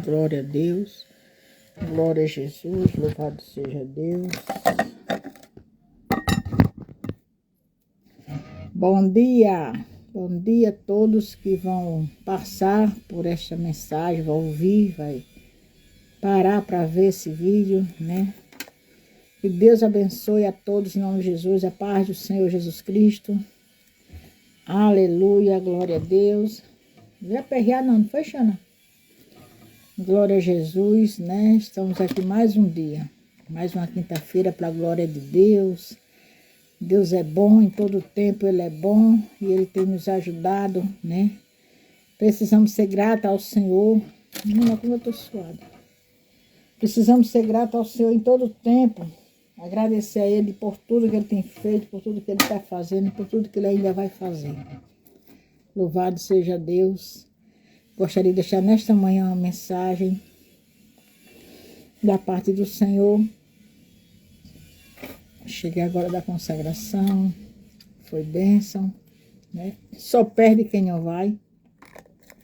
Glória a Deus. Glória a Jesus. Louvado seja Deus. Bom dia. Bom dia a todos que vão passar por esta mensagem, vão ouvir, vai parar para ver esse vídeo, né? Que Deus abençoe a todos em nome de Jesus, a paz do Senhor Jesus Cristo. Aleluia, glória a Deus. Não ia aperrear não foi, Xana? Glória a Jesus, né? Estamos aqui mais um dia, mais uma quinta-feira para a glória de Deus. Deus é bom, em todo tempo Ele é bom e Ele tem nos ajudado, né? Precisamos ser gratos ao Senhor. Menina, como eu estou suada. Precisamos ser gratos ao Senhor em todo tempo. Agradecer a Ele por tudo que Ele tem feito, por tudo que Ele está fazendo, por tudo que Ele ainda vai fazer. Louvado seja Deus. Gostaria de deixar nesta manhã uma mensagem da parte do Senhor. Cheguei agora da consagração, foi bênção, né? Só perde quem não vai,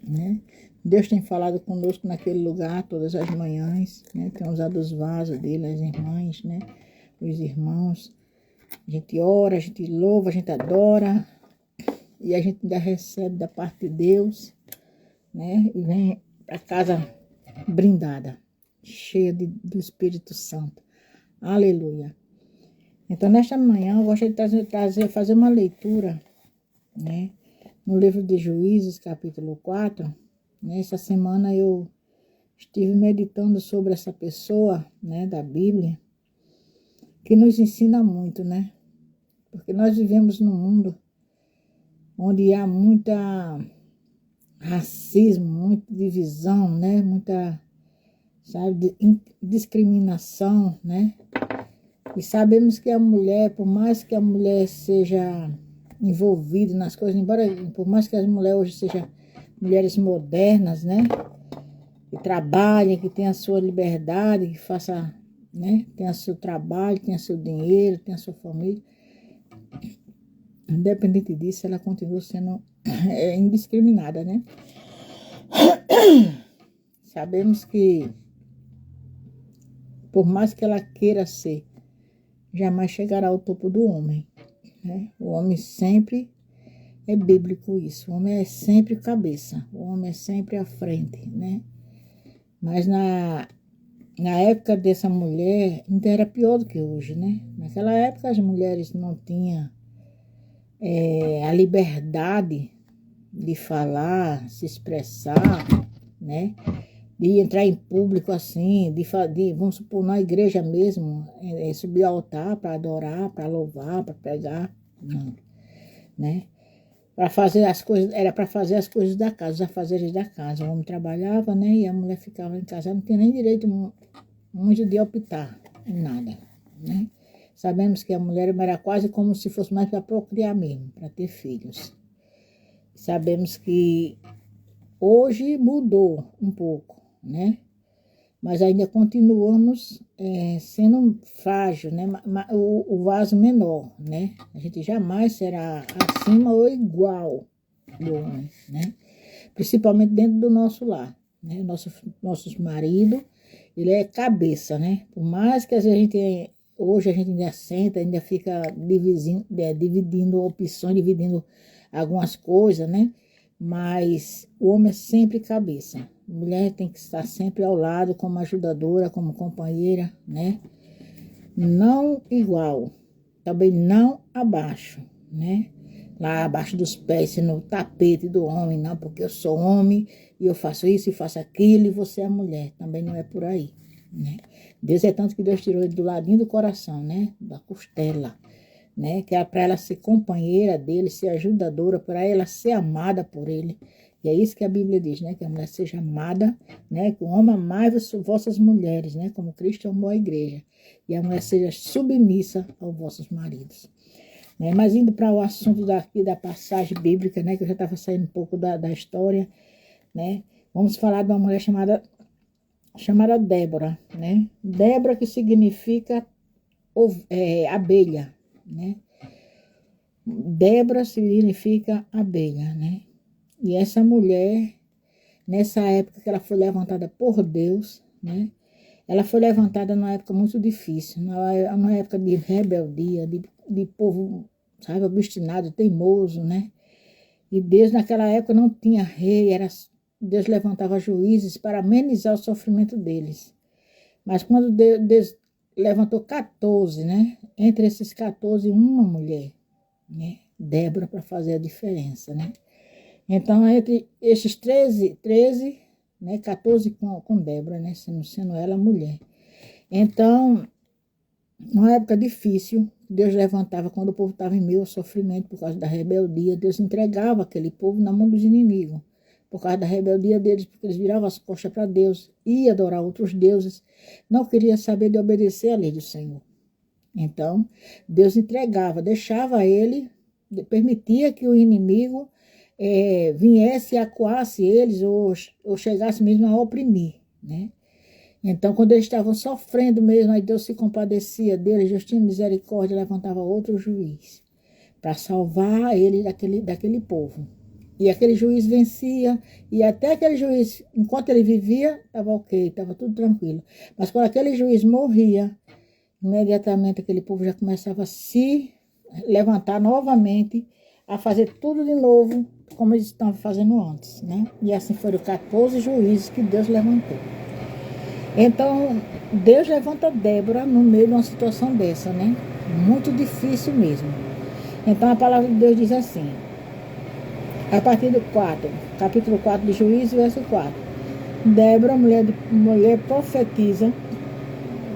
né? Deus tem falado conosco naquele lugar todas as manhãs, né? Tem usado os vasos dele, as irmãs, né? Os irmãos. A gente ora, a gente louva, a gente adora e a gente ainda recebe da parte de Deus, né? E vem para casa brindada, cheia do Espírito Santo. Aleluia. Então, nesta manhã, eu gostaria de fazer uma leitura, né? No livro de Juízes, capítulo 4. Né? Essa semana eu estive meditando sobre essa pessoa, né, da Bíblia, que nos ensina muito, né? Porque nós vivemos num mundo onde há muita racismo, muita divisão, né? Muita, sabe, discriminação, né? E sabemos que a mulher, por mais que a mulher seja envolvida nas coisas, embora, por mais que as mulheres hoje sejam mulheres modernas, né? Que trabalhem, que tenham a sua liberdade, que faça, né? Tenha seu trabalho, tenha seu dinheiro, tenha sua família. Independente disso, ela continua sendo indiscriminada, né? Sabemos que, por mais que ela queira ser, jamais chegará ao topo do homem, né? O homem sempre, é bíblico isso, o homem é sempre cabeça, o homem é sempre à frente, né? Mas na época dessa mulher, ainda era pior do que hoje, né? Naquela época as mulheres não tinham a liberdade de falar, se expressar, né? De entrar em público assim, vamos supor, na igreja mesmo, subir ao altar para adorar, para louvar, para pregar, não, né? Para fazer as coisas, era para fazer as coisas da casa, os afazeres da casa. O homem trabalhava, né? E a mulher ficava em casa, não tinha nem direito muito de optar em nada, né? Sabemos que a mulher era quase como se fosse mais para procriar mesmo, para ter filhos. Sabemos que hoje mudou um pouco, né? Mas ainda continuamos sendo frágil, né? O vaso menor, né? A gente jamais será acima ou igual do homem, né? Principalmente dentro do nosso lar, né? Nossos maridos, ele é cabeça, né? Por mais que às vezes hoje a gente ainda senta, ainda fica dividindo opções, dividindo algumas coisas, né? Mas o homem é sempre cabeça. A mulher tem que estar sempre ao lado, como ajudadora, como companheira, né? Não igual, também não abaixo, né? Lá abaixo dos pés, sendo o tapete do homem, não, porque eu sou homem e eu faço isso e faço aquilo e você é mulher. Também não é por aí, né? Deus é tanto que Deus tirou ele do ladinho do coração, né? Da costela, né? Que é para ela ser companheira dele, ser ajudadora, para ela ser amada por ele. E é isso que a Bíblia diz, né? Que a mulher seja amada, né? Que o homem amai vossas mulheres, né? Como Cristo amou a igreja. E a mulher seja submissa aos vossos maridos. Né? Mas indo para o assunto daqui da passagem bíblica, né? Que eu já estava saindo um pouco da história, né? Vamos falar de uma mulher chamada Débora, né? Débora, que significa abelha, né? Débora significa abelha, né? E essa mulher, nessa época que ela foi levantada por Deus, né? Ela foi levantada numa época muito difícil, numa época de rebeldia, de povo, sabe, obstinado, teimoso, né? E Deus naquela época não tinha rei, Deus levantava juízes para amenizar o sofrimento deles. Mas quando Deus levantou 14, né? Entre esses 14, uma mulher, né? Débora, para fazer a diferença, né? Então, entre esses 13, né? 14 com Débora, né? Sendo ela mulher. Então, numa época difícil, Deus levantava quando o povo estava em meio ao sofrimento por causa da rebeldia. Deus entregava aquele povo na mão dos inimigos por causa da rebeldia deles, porque eles viravam as costas para Deus, iam adorar outros deuses, não queria saber de obedecer à lei do Senhor. Então, Deus entregava, deixava ele, permitia que o inimigo viesse e acuasse eles ou chegasse mesmo a oprimir, né? Então, quando eles estavam sofrendo mesmo, aí Deus se compadecia deles, Deus tinha misericórdia, levantava outro juiz para salvar ele daquele povo. E aquele juiz vencia, e até aquele juiz, enquanto ele vivia, estava ok, estava tudo tranquilo. Mas quando aquele juiz morria, imediatamente aquele povo já começava a se levantar novamente, a fazer tudo de novo, como eles estavam fazendo antes, né? E assim foram 14 juízes que Deus levantou. Então, Deus levanta Débora no meio de uma situação dessa, né? Muito difícil mesmo. Então, a palavra de Deus diz assim, a partir do 4, capítulo 4 de Juízes, verso 4. Débora, mulher profetiza,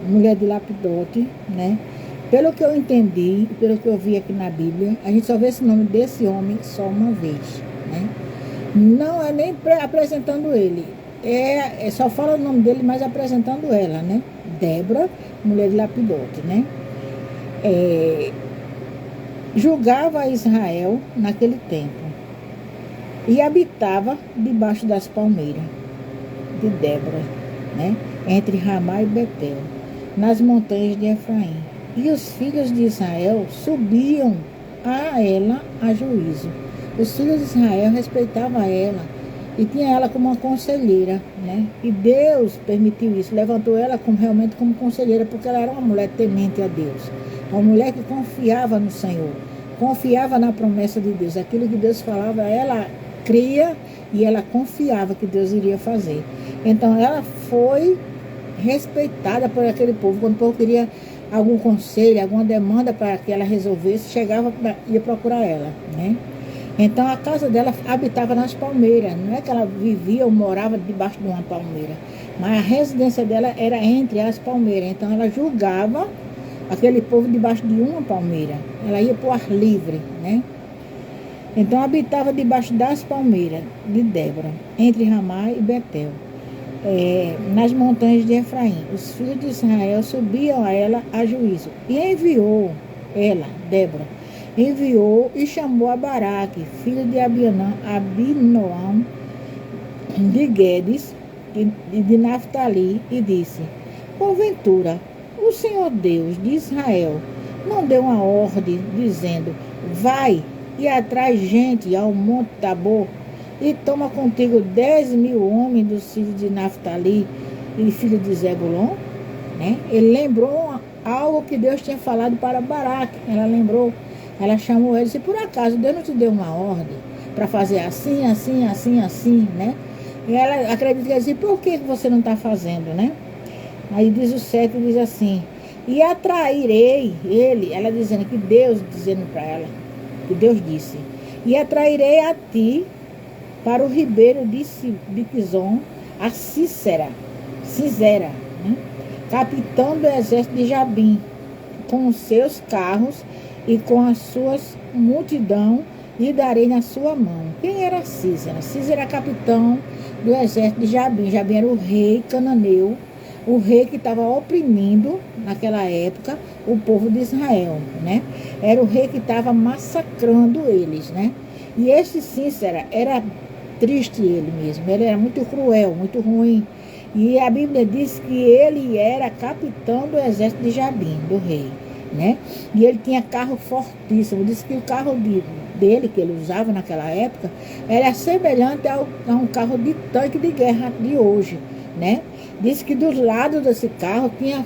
mulher de Lapidote, né? Pelo que eu entendi, pelo que eu vi aqui na Bíblia, a gente só vê esse nome desse homem só uma vez, né? Não é nem apresentando ele, só fala o nome dele, mas apresentando ela, né? Débora, mulher de Lapidote, né? Julgava Israel naquele tempo e habitava debaixo das palmeiras de Débora, né? Entre Ramá e Betel, nas montanhas de Efraim. E os filhos de Israel subiam a ela a juízo. Os filhos de Israel respeitavam ela e tinha ela como uma conselheira, né? E Deus permitiu isso, levantou ela realmente como conselheira, porque ela era uma mulher temente a Deus, uma mulher que confiava no Senhor, confiava na promessa de Deus. Aquilo que Deus falava, ela cria e ela confiava que Deus iria fazer. Então ela foi respeitada por aquele povo. Quando o povo queria algum conselho, alguma demanda para que ela resolvesse, ia procurar ela, né? Então a casa dela habitava nas palmeiras, não é que ela vivia ou morava debaixo de uma palmeira, mas a residência dela era entre as palmeiras. Então ela julgava aquele povo debaixo de uma palmeira, ela ia para o ar livre, né? Então habitava debaixo das palmeiras de Débora, entre Ramá e Betel, nas montanhas de Efraim. Os filhos de Israel subiam a ela a juízo. E enviou ela, Débora, enviou e chamou a Baraque, filho de Abinoam, de Guedes e de Naftali, e disse: porventura, o Senhor Deus de Israel não deu uma ordem, dizendo: vai e atrai gente ao monte Tabor, e toma contigo 10.000 homens dos filhos de Naftali e filho de Zebulon, né? Ele lembrou algo que Deus tinha falado para Baraque. Ela chamou ele e disse: por acaso Deus não te deu uma ordem para fazer assim, assim, assim, assim, né? E ela acredita que ele disse: por que você não está fazendo, né? Aí diz o 7, diz assim: e atrairei ele, ela dizendo que Deus, dizendo para ela, que Deus disse: e atrairei a ti para o ribeiro de Quizon a Sísera, né? Capitão do exército de Jabim, com os seus carros e com as suas multidão, e darei na sua mão. Quem era Sísera? Sísera era capitão do exército de Jabim. Jabim era o rei cananeu, o rei que estava oprimindo, naquela época, o povo de Israel, né? Era o rei que estava massacrando eles, né? E esse Sísera era triste ele mesmo, ele era muito cruel, muito ruim. E a Bíblia diz que ele era capitão do exército de Jabim, do rei, né? E ele tinha carro fortíssimo. Diz que o carro dele, que ele usava naquela época, era semelhante a um carro de tanque de guerra de hoje, né? Diz que dos lados desse carro tinha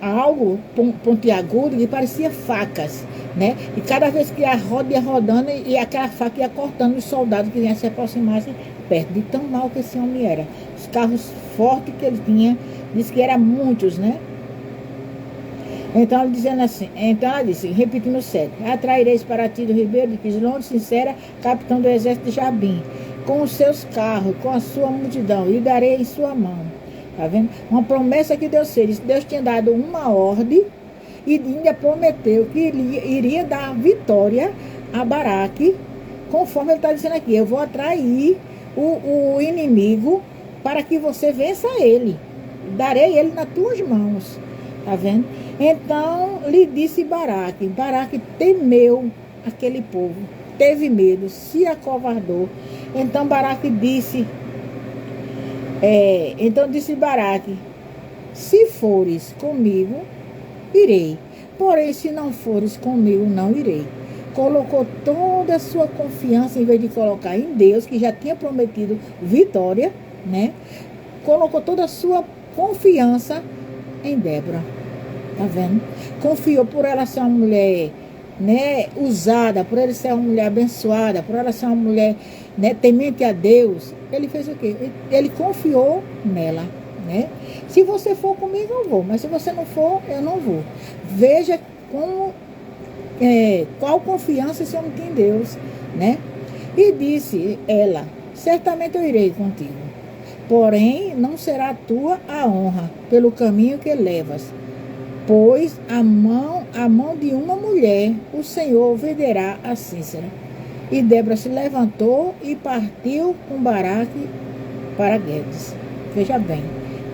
algo pontiagudo que parecia facas, né? E cada vez que a roda ia rodando e aquela faca ia cortando os soldados que iam se aproximassem perto, de tão mal que esse homem era. Os carros fortes que ele tinha, diz que eram muitos, né? Então ela dizendo assim, então ela disse, repetindo 7, atraireis para ti do ribeiro de Quislon, Sincera, capitão do exército de Jabim, com os seus carros, com a sua multidão, e darei em sua mão. Tá vendo? Uma promessa que Deus fez. Deus tinha dado uma ordem e ainda prometeu que ele iria dar vitória a Baraque, conforme ele está dizendo aqui, eu vou atrair o inimigo para que você vença ele. Darei ele nas tuas mãos. Tá vendo? Então lhe disse Baraque. Baraque temeu aquele povo, teve medo, se acovardou. Então Baraque disse, disse Baraque, se fores comigo, irei. Porém, se não fores comigo, não irei. Colocou toda a sua confiança, em vez de colocar em Deus, que já tinha prometido vitória, né? Colocou toda a sua confiança em Débora. Tá vendo? Confiou por ela ser uma mulher, né, usada, por ela ser uma mulher abençoada, por ela ser uma mulher, né, temente a Deus. Ele fez o quê? Ele confiou nela, né? Se você for comigo, eu vou. Mas se você não for, eu não vou. Veja qual confiança esse homem tem em Deus, né? E disse ela, certamente eu irei contigo. Porém, não será tua a honra pelo caminho que levas. Pois a mão de uma mulher o Senhor venderá a Sísera. E Débora se levantou e partiu com Baraque para Guedes. Veja bem,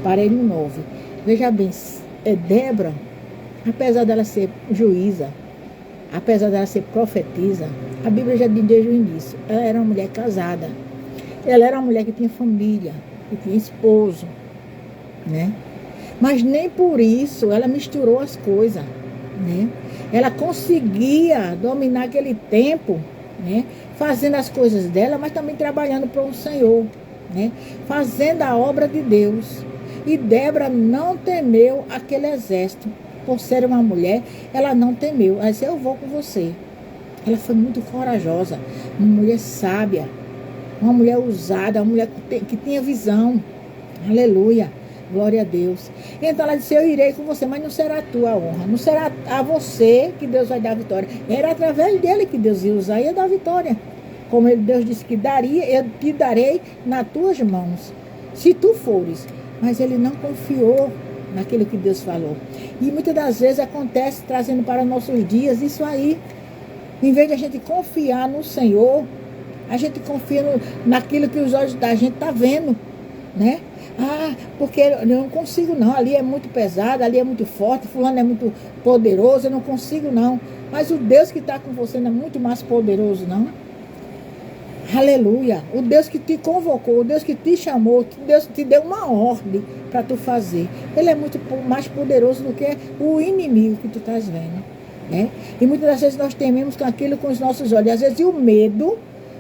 parelho 9. Veja bem, Débora, apesar dela ser juíza, apesar dela ser profetisa, a Bíblia já diz desde o início, ela era uma mulher casada. Ela era uma mulher que tinha família, que tinha esposo, né? Mas nem por isso ela misturou as coisas, né? Ela conseguia dominar aquele tempo, né? Fazendo as coisas dela, mas também trabalhando para o Senhor, né? Fazendo a obra de Deus. E Débora não temeu aquele exército. Por ser uma mulher, ela não temeu. Ela disse, eu vou com você. Ela foi muito corajosa, uma mulher sábia, uma mulher usada, uma mulher que tinha visão. Aleluia. Glória a Deus. Então ela disse, eu irei com você, mas não será a tua honra. Não será a você que Deus vai dar a vitória. Era através dele que Deus ia usar e ia dar a vitória. Como Deus disse que daria, eu te darei nas tuas mãos, se tu fores. Mas ele não confiou naquilo que Deus falou. E muitas das vezes acontece, trazendo para nossos dias, isso aí. Em vez de a gente confiar no Senhor, a gente confia naquilo que os olhos da gente estão vendo, né? Ah, porque eu não consigo não, ali é muito pesado, ali é muito forte, fulano é muito poderoso, eu não consigo não. Mas o Deus que está com você não é muito mais poderoso não? Aleluia! O Deus que te convocou, o Deus que te chamou, o Deus que te deu uma ordem para tu fazer. Ele é muito mais poderoso do que o inimigo que tu estás vendo, né? E muitas das vezes nós tememos com aquilo com os nossos olhos. Às vezes o medo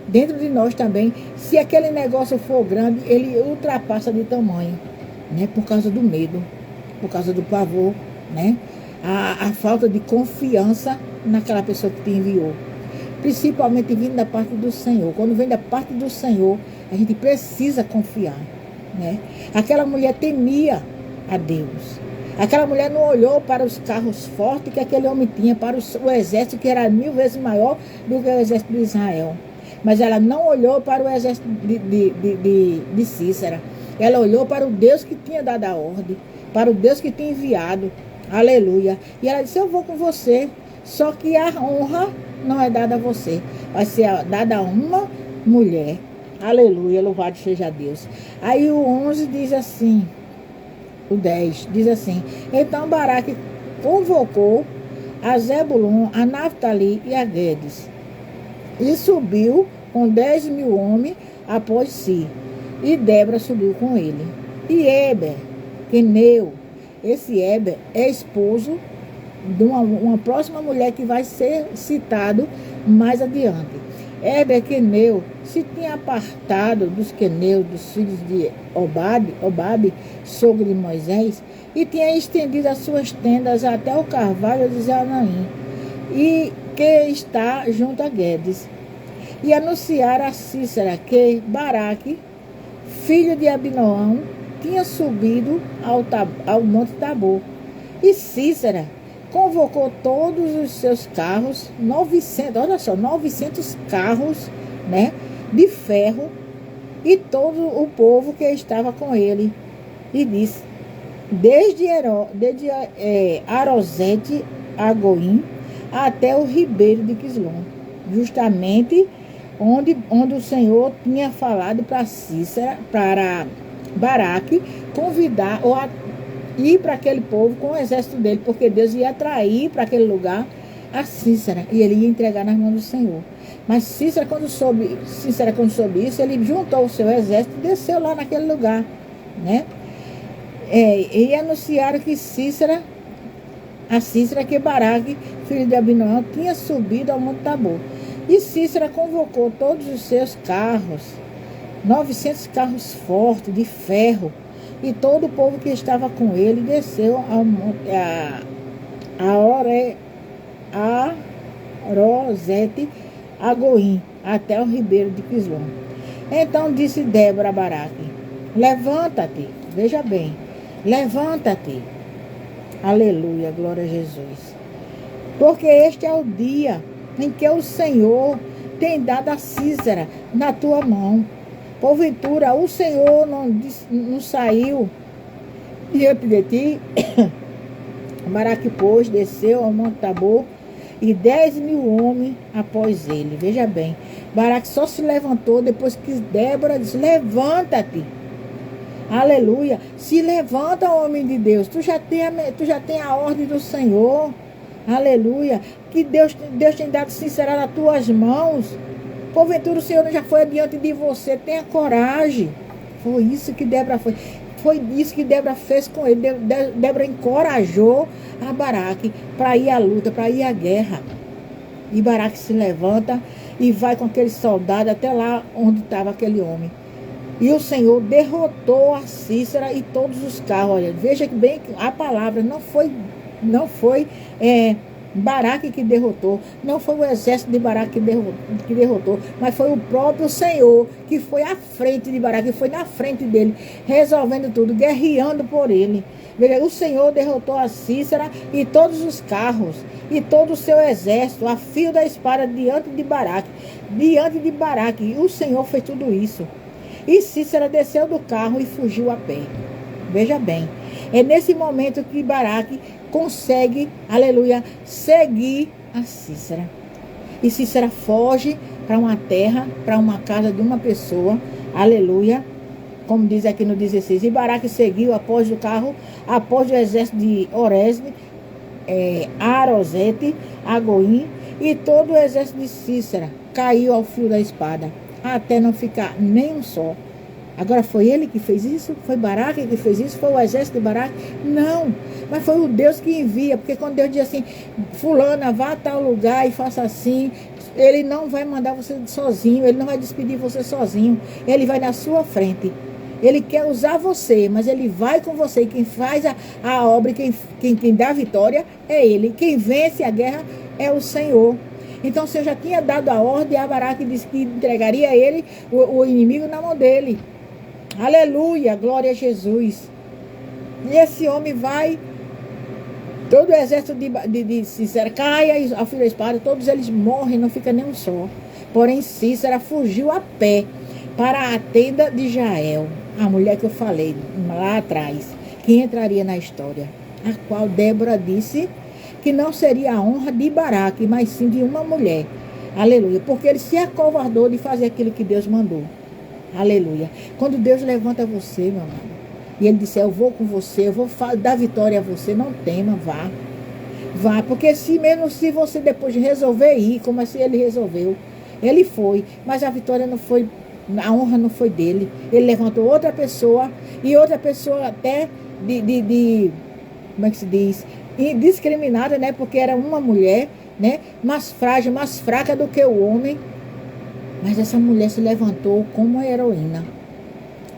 dentro de nós também, se aquele negócio for grande, ele ultrapassa de tamanho, né? Por causa do medo, por causa do pavor, né? A falta de confiança naquela pessoa que te enviou. Principalmente vindo da parte do Senhor. Quando vem da parte do Senhor, a gente precisa confiar, né? Aquela mulher temia a Deus. Aquela mulher não olhou para os carros fortes que aquele homem tinha, para o exército que era 1000 vezes maior do que o exército de Israel. Mas ela não olhou para o exército de Sísera. Ela olhou para o Deus que tinha dado a ordem, para o Deus que tinha enviado. Aleluia. E ela disse, eu vou com você. Só que a honra não é dada a você. Vai ser dada a uma mulher. Aleluia. Louvado seja Deus. Aí o 11 diz assim, o 10 diz assim, então Baraque convocou a Zebulon, a Naftali e a Guedes. E subiu com 10.000 homens após si. E Débora subiu com ele. E Éber, Queneu, esse Éber é esposo de uma próxima mulher que vai ser citado mais adiante. Heber queneu se tinha apartado dos queneus, dos filhos de Obabe, sogro de Moisés, e tinha estendido as suas tendas até o carvalho de Zanaim, e que está junto a Guedes. E anunciara a Cícera que Baraque, filho de Abinoão, tinha subido ao monte Tabor. E Cícera convocou todos os seus carros, 900, olha só, 900 carros, né, de ferro, e todo o povo que estava com ele, e disse, desde Arosete a Goim até o ribeiro de Quislom, justamente onde o Senhor tinha falado para Cícera, para Baraque, convidar ou ir para aquele povo com o exército dele, porque Deus ia atrair para aquele lugar a Cícera, e ele ia entregar nas mãos do Senhor. Mas Cícera, quando soube isso, ele juntou o seu exército e desceu lá naquele lugar, né? E anunciaram que a Cícera que Baraque, filho de Abinoão, tinha subido ao monte Tabor. E Cícera convocou todos os seus carros, 900 carros fortes de ferro, e todo o povo que estava com ele desceu ao monte, Arosete a Goim, até o ribeiro de Quislom. Então disse Débora a Baraque, levanta-te, veja bem, levanta-te, aleluia, glória a Jesus, porque este é o dia em que o Senhor tem dado a Cícera na tua mão. Porventura, o Senhor não saiu diante de ti. Baraque, pois, desceu ao monte Tabor, e 10.000 homens após ele. Veja bem, Baraque só se levantou depois que Débora disse, levanta-te. Aleluia. Se levanta, homem de Deus. Tu já tem a ordem do Senhor. Aleluia. Que Deus tem dado Cícera nas tuas mãos. Porventura o Senhor já foi adiante de você. Tenha coragem. Foi isso que Débora foi. Foi isso que Débora fez com ele. Débora encorajou a Baraque para ir à luta, para ir à guerra. E Baraque se levanta e vai com aquele soldado até lá onde estava aquele homem. E o Senhor derrotou a Cícera e todos os carros. Olha, veja que bem a palavra não foi Baraque que derrotou, não foi o exército de Baraque que derrotou, mas foi o próprio Senhor que foi à frente de Baraque, que foi na frente dele, resolvendo tudo, guerreando por ele. Veja, o Senhor derrotou a Cícera e todos os carros e todo o seu exército a fio da espada diante de Baraque. E o Senhor fez tudo isso. E Cícera desceu do carro e fugiu a pé. Veja bem, é nesse momento que Baraque consegue, aleluia, seguir a Cícera. E Cícera foge para uma terra, para uma casa de uma pessoa, aleluia, como diz aqui no 16. E Baraque seguiu após o carro, após o exército de Oresne, Arosete, Agoim, e todo o exército de Cícera caiu ao fio da espada, até não ficar nem um só. Agora foi ele que fez isso? Foi Baraque que fez isso? Foi o exército de Baraque? Não, mas foi o Deus que envia, porque quando Deus diz assim, fulana, vá a tal lugar e faça assim, ele não vai mandar você sozinho, ele não vai despedir você sozinho, ele vai na sua frente. Ele quer usar você, mas ele vai com você. E quem faz a obra, quem dá a vitória é ele. Quem vence a guerra é o Senhor. Então o Senhor já tinha dado a ordem, a Baraque disse que entregaria a ele, o inimigo, na mão dele. Aleluia, glória a Jesus. E esse homem vai, todo o exército de Cícera cai ao fio da espada, todos eles morrem, não fica nenhum só. Porém Cícera fugiu a pé para a tenda de Jael, a mulher que eu falei lá atrás, que entraria na história, a qual Débora disse que não seria a honra de Baraque, mas sim de uma mulher. Aleluia, porque ele se acovardou de fazer aquilo que Deus mandou. Aleluia. Quando Deus levanta você, meu amado, e ele disser, eu vou com você, eu vou dar vitória a você, não tema, vá. Vá, porque se você depois de resolver ir, como assim ele resolveu, ele foi, mas a vitória não foi, a honra não foi dele. Ele levantou outra pessoa, e outra pessoa até como é que se diz? indiscriminada, né? Porque era uma mulher, né? Mais frágil, mais fraca do que o homem. Mas essa mulher se levantou como uma heroína.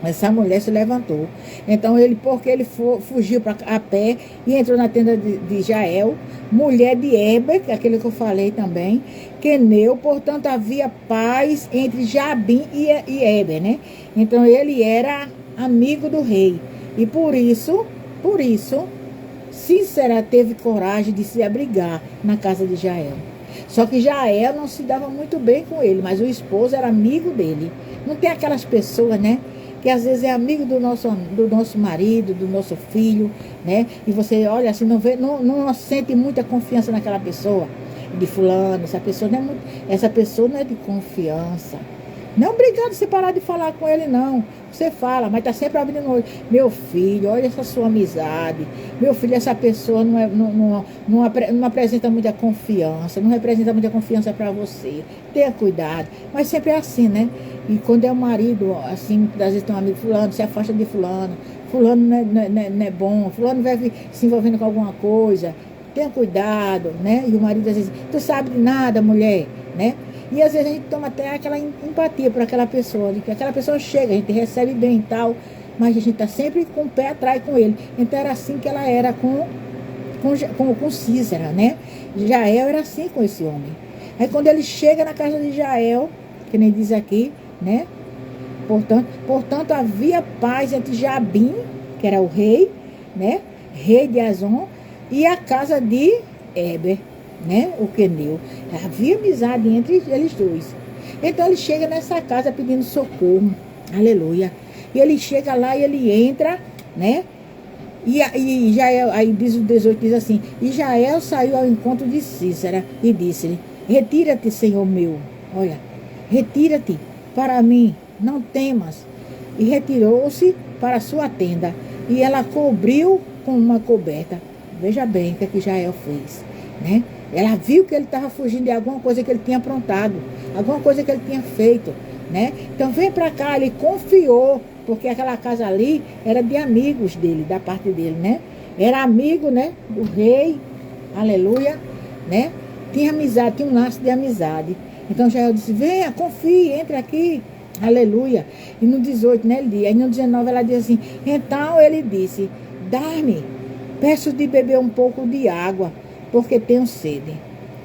Essa mulher se levantou. Então, porque ele fugiu a pé e entrou na tenda de Jael, mulher de Heber, que é aquele que eu falei também, Queneu, portanto, havia paz entre Jabim e Heber, né? Então, ele era amigo do rei. E por isso, Sísera teve coragem de se abrigar na casa de Jael. Só que Jael não se dava muito bem com ele, mas o esposo era amigo dele. Não tem aquelas pessoas, né? Que às vezes é amigo do nosso marido, do nosso filho, né? E você olha assim, não sente muita confiança naquela pessoa, de fulano, essa pessoa não é de confiança. Não é obrigado você parar de falar com ele, não. Você fala, mas está sempre abrindo o olho. Meu filho, olha essa sua amizade. Meu filho, essa pessoa não apresenta muita confiança, não representa muita confiança para você. Tenha cuidado. Mas sempre é assim, né? E quando é o marido, assim, às vezes tem um amigo, fulano, se afasta de fulano. Fulano não é bom. Fulano vai se envolvendo com alguma coisa. Tenha cuidado, né? E o marido às vezes, tu sabe de nada, mulher, né? E às vezes a gente toma até aquela empatia por aquela pessoa, de que aquela pessoa chega, a gente recebe bem e tal, mas a gente está sempre com o pé atrás com ele. Então era assim que ela era com Sísera, né? Jael era assim com esse homem. Aí quando ele chega na casa de Jael, que nem diz aqui, né? Portanto havia paz entre Jabim, que era o rei, né? Rei de Azon, e a casa de Heber, né? O Queneu. Havia amizade entre eles dois. Então ele chega nessa casa pedindo socorro. Aleluia. E ele chega lá e ele entra, né? E Jael, aí diz o 18, diz assim: e Jael saiu ao encontro de Sísera e disse-lhe: retira-te, Senhor meu. Olha, retira-te para mim, não temas. E retirou-se para a sua tenda. E ela cobriu com uma coberta. Veja bem o que Jael fez, né? Ela viu que ele estava fugindo de alguma coisa que ele tinha aprontado, alguma coisa que ele tinha feito, né? Então vem para cá, ele confiou, porque aquela casa ali era de amigos dele, da parte dele, né? Era amigo, né, do rei, aleluia, né? Tinha amizade, tinha um laço de amizade. Então Jael disse: venha, confie, entre aqui, aleluia. E no 18, né, ele diz, aí no 19 ela diz assim: então ele disse: dá-me, peço de beber um pouco de água, porque tenho sede.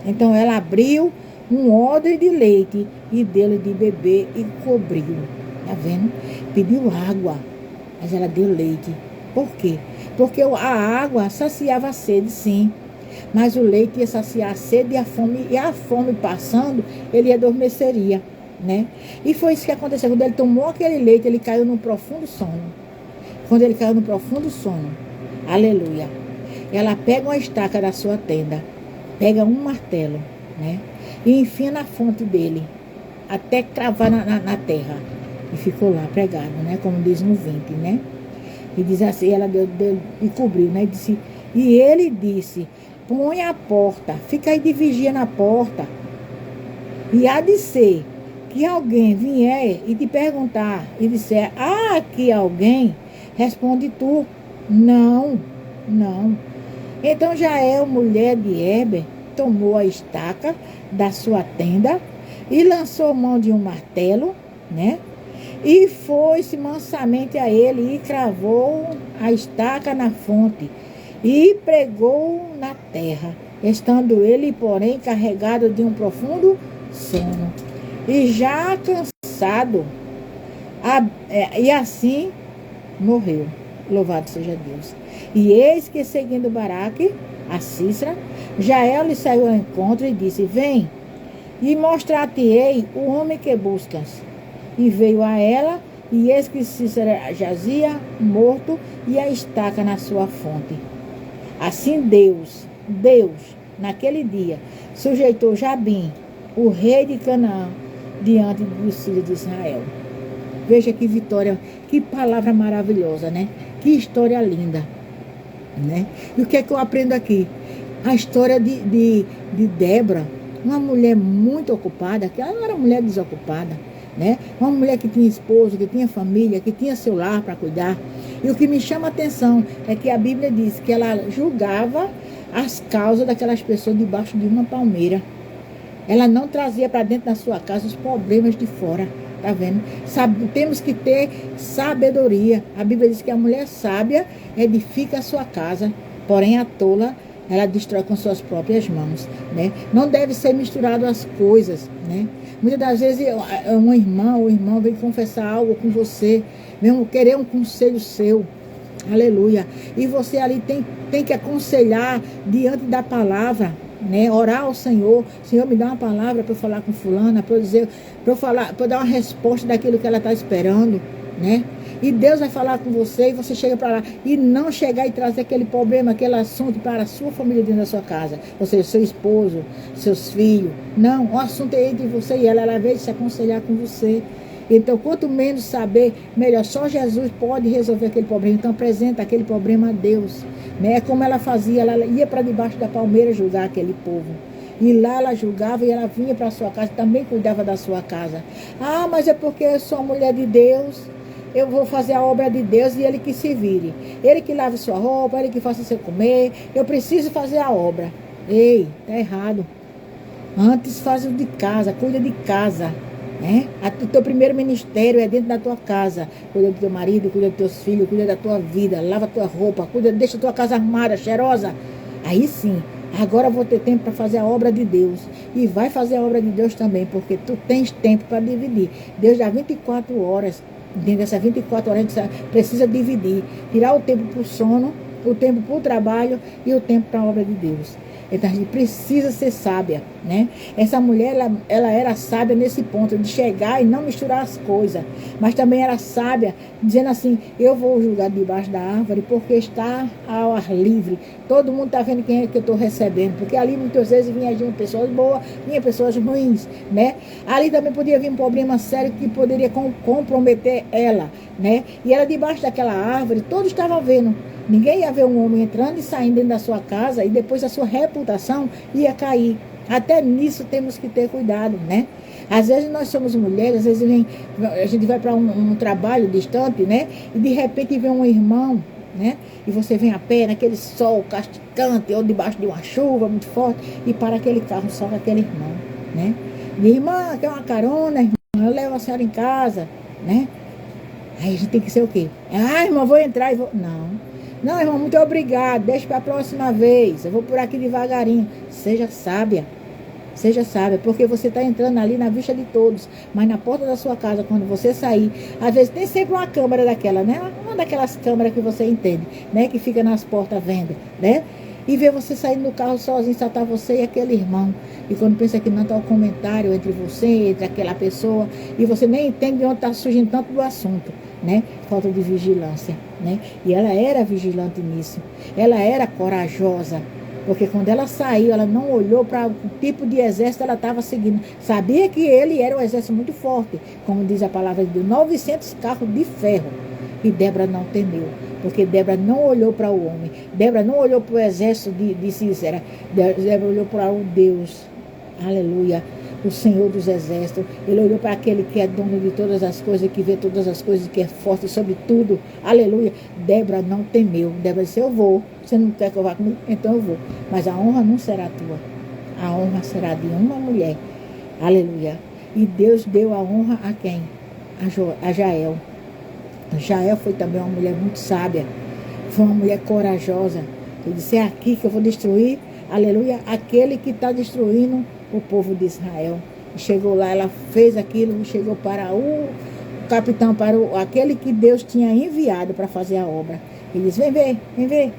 Então ela abriu um odre de leite e deu-lhe de beber e cobriu. Tá vendo? Pediu água, mas ela deu leite. Por quê? Porque a água saciava a sede, sim. Mas o leite ia saciar a sede e a fome passando, ele adormeceria, né? E foi isso que aconteceu. Quando ele tomou aquele leite, ele caiu num profundo sono. Quando ele caiu num profundo sono, aleluia, ela pega uma estaca da sua tenda, pega um martelo, né? E enfia na fonte dele, até cravar na terra. E ficou lá pregado, né? Como diz no 20, né? E diz assim, ela deu e cobriu, né? E ele disse: põe a porta, fica aí de vigia na porta. E há de ser que alguém vier e te perguntar e disser: há aqui alguém? Responde tu: não, não. Então Jael, mulher de Heber, tomou a estaca da sua tenda e lançou mão de um martelo, né? E foi-se mansamente a ele e cravou a estaca na fonte e pregou na terra, estando ele, porém, carregado de um profundo sono e já cansado, e assim morreu. Louvado seja Deus. E eis que, seguindo Baraque, a Sísera, Jael lhe saiu ao encontro e disse: vem, e mostrar-te-ei o homem que buscas. E veio a ela, e eis que Sísera jazia morto e a estaca na sua fonte. Assim Deus, naquele dia, sujeitou Jabim, o rei de Canaã, diante dos filhos de Israel. Veja que vitória, que palavra maravilhosa, né? Que história linda, né? E o que é que eu aprendo aqui? A história de Débora, uma mulher muito ocupada, que ela não era uma mulher desocupada, né? Uma mulher que tinha esposo, que tinha família, que tinha seu lar para cuidar. E o que me chama a atenção é que a Bíblia diz que ela julgava as causas daquelas pessoas debaixo de uma palmeira. Ela não trazia para dentro da sua casa os problemas de fora. Tá vendo? Temos que ter sabedoria. A Bíblia diz que a mulher sábia edifica a sua casa, porém a tola, ela destrói com suas próprias mãos, né? Não deve ser misturado as coisas, né? Muitas das vezes uma irmã ou irmão vem confessar algo com você, vem querer um conselho seu. Aleluia. E você ali tem que aconselhar diante da palavra, né? Orar ao Senhor. Senhor, me dá uma palavra para eu falar com fulana, para eu dizer, para eu dar uma resposta daquilo que ela está esperando, né? E Deus vai falar com você e você chega para lá e não chegar e trazer aquele problema, aquele assunto para a sua família dentro da sua casa, ou seja, seu esposo, seus filhos. Não, o assunto é entre você e ela veio se aconselhar com você. Então, quanto menos saber, melhor. Só Jesus pode resolver aquele problema. Então, apresenta aquele problema a Deus, né? Como ela fazia, ela ia para debaixo da palmeira julgar aquele povo. E lá ela julgava e ela vinha para a sua casa, também cuidava da sua casa. Ah, mas é porque eu sou mulher de Deus, eu vou fazer a obra de Deus e ele que se vire. Ele que lave sua roupa, ele que faça você comer. Eu preciso fazer a obra. Ei, tá errado. Antes faz o de casa, cuida de casa. Né? O teu primeiro ministério é dentro da tua casa. Cuida do teu marido, cuida dos teus filhos, cuida da tua vida, lava a tua roupa, deixa a tua casa arrumada, cheirosa. Aí sim, agora eu vou ter tempo para fazer a obra de Deus. E vai fazer a obra de Deus também, porque tu tens tempo para dividir. Deus dá 24 horas. Dentro dessas 24 horas a gente precisa dividir. Tirar o tempo para o sono, o tempo para o trabalho e o tempo para a obra de Deus. Então a gente precisa ser sábia, né? Essa mulher, ela era sábia nesse ponto, de chegar e não misturar as coisas. Mas também era sábia, dizendo assim, eu vou julgar debaixo da árvore, porque está ao ar livre. Todo mundo está vendo quem é que eu estou recebendo. Porque ali muitas vezes vinha pessoas boas, vinha pessoas ruins, né? Ali também podia vir um problema sério que poderia comprometer ela, né? E ela debaixo daquela árvore, todos estavam vendo. Ninguém ia ver um homem entrando e saindo dentro da sua casa e depois a sua reputação ia cair. Até nisso temos que ter cuidado, né? Às vezes nós somos mulheres, às vezes a gente vai para um trabalho distante, né? E de repente vem um irmão, né? E você vem a pé naquele sol castigante ou debaixo de uma chuva muito forte e para aquele carro só com aquele irmão, né? E irmã, quer uma carona, irmã? Eu levo a senhora em casa, né? Aí a gente tem que ser o quê? Ah, irmã, vou entrar e vou... Não, irmão, muito obrigado. Deixa para a próxima vez. Eu vou por aqui devagarinho. Seja sábia. Seja sábia, porque você está entrando ali na vista de todos. Mas na porta da sua casa, quando você sair, às vezes tem sempre uma câmera daquela, né? Uma daquelas câmeras que você entende, né? Que fica nas portas vendo, né? E ver você saindo do carro sozinho, só tá você e aquele irmão. E quando pensa que não está o comentário entre você, entre aquela pessoa, e você nem entende de onde está surgindo tanto do assunto, né? Falta de vigilância, né? E ela era vigilante nisso. Ela era corajosa. Porque quando ela saiu, ela não olhou para o tipo de exército ela estava seguindo. Sabia que ele era um exército muito forte. Como diz a palavra de Deus, 900 carros de ferro. E Débora não temeu. Porque Débora não olhou para o homem. Débora não olhou para o exército de Císera. Débora olhou para o Deus. Aleluia. O Senhor dos exércitos. Ele olhou para aquele que é dono de todas as coisas, que vê todas as coisas, que é forte sobre tudo. Aleluia. Débora não temeu. Débora disse, eu vou. Você não quer que eu vá comigo? Então eu vou. Mas a honra não será tua. A honra será de uma mulher. Aleluia. E Deus deu a honra a quem? A Jael. Jael foi também uma mulher muito sábia. Foi uma mulher corajosa. Ele disse, é aqui que eu vou destruir, aleluia, aquele que está destruindo o povo de Israel. Chegou lá, ela fez aquilo, chegou para o capitão, para aquele que Deus tinha enviado para fazer a obra. Ele disse, vem ver.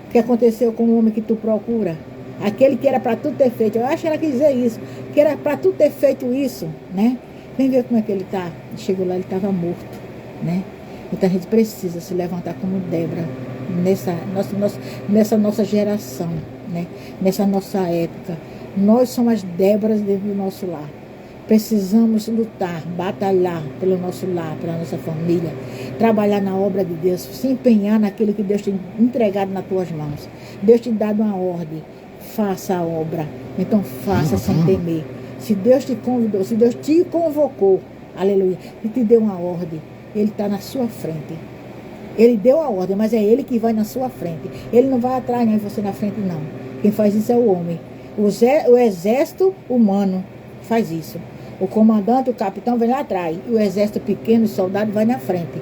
O que aconteceu com o homem que tu procura? Aquele que era para tu ter feito. Eu acho que ela quis dizer isso. Que era para tu ter feito isso, né? Vem ver como é que ele está. Chegou lá, ele estava morto, né? Então a gente precisa se levantar como Débora nessa nossa geração, né? Nessa nossa época. Nós somos as Déboras dentro do nosso lar. Precisamos lutar, batalhar pelo nosso lar, pela nossa família, trabalhar na obra de Deus, se empenhar naquilo que Deus tem entregado nas tuas mãos. Deus te dá uma ordem, faça a obra. Então faça sem temer. Se Deus te convidou, se Deus te convocou, aleluia, e te deu uma ordem, Ele está na sua frente. Ele deu a ordem, mas é ele que vai na sua frente. Ele não vai atrás nem você na frente, não. Quem faz isso é o homem. O exército humano faz isso. O comandante, o capitão vem lá atrás. E o exército pequeno, o soldado, vai na frente.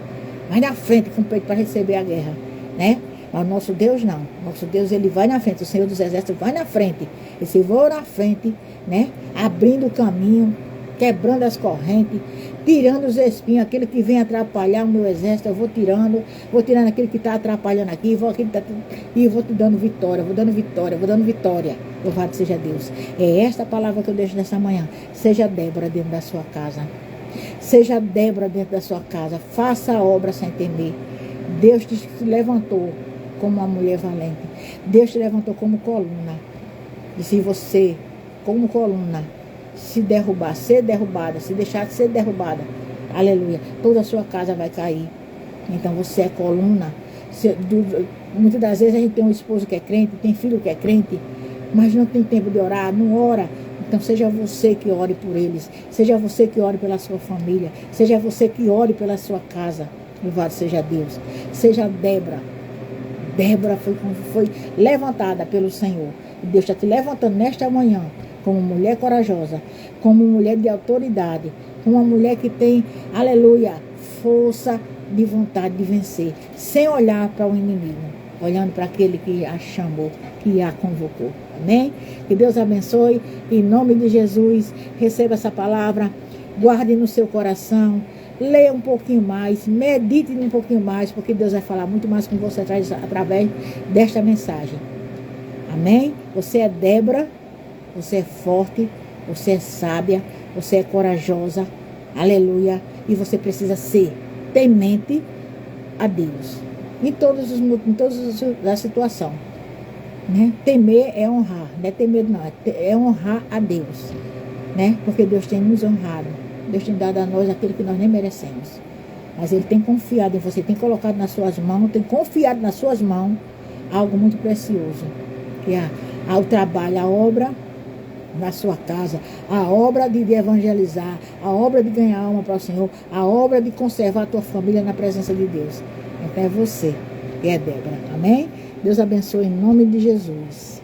Vai na frente com o peito para receber a guerra, né? Mas o nosso Deus não. Nosso Deus, ele vai na frente. O Senhor dos Exércitos vai na frente. Esse voo na frente, né? Abrindo o caminho, quebrando as correntes, tirando os espinhos, aquele que vem atrapalhar o meu exército, eu vou tirando aquele que está atrapalhando aqui, e vou te dando vitória, vou dando vitória. Louvado seja Deus. É esta palavra que eu deixo nessa manhã. Seja Débora dentro da sua casa. Seja Débora dentro da sua casa. Faça a obra sem temer. Deus te levantou como uma mulher valente. Deus te levantou como coluna. E se você, como coluna, se derrubar, ser derrubada, se deixar de ser derrubada, aleluia, toda a sua casa vai cair. Então você é coluna. Muitas das vezes a gente tem um esposo que é crente, tem filho que é crente, mas não tem tempo de orar, não ora. Então seja você que ore por eles, seja você que ore pela sua família, seja você que ore pela sua casa. Louvado seja Deus. Seja Débora. Débora foi levantada pelo Senhor. E Deus está te levantando nesta manhã como mulher corajosa, como mulher de autoridade, como uma mulher que tem, aleluia, força de vontade de vencer, sem olhar para o inimigo, olhando para aquele que a chamou, que a convocou. Amém? Que Deus abençoe. Em nome de Jesus, receba essa palavra, guarde no seu coração, leia um pouquinho mais, medite um pouquinho mais, porque Deus vai falar muito mais com você através desta mensagem. Amém? Você é Débora, você é forte, você é sábia, você é corajosa, aleluia, e você precisa ser temente a Deus, em todas as situações, né? Temer é honrar, não é temer não, é honrar a Deus, né? Porque Deus tem nos honrado, Deus tem dado a nós aquilo que nós nem merecemos, mas Ele tem confiado em você, tem colocado nas suas mãos, tem confiado nas suas mãos algo muito precioso, que é o trabalho, a obra na sua casa, a obra de evangelizar, a obra de ganhar alma para o Senhor, a obra de conservar a tua família na presença de Deus. Então é você que é Débora. Amém? Deus abençoe em nome de Jesus.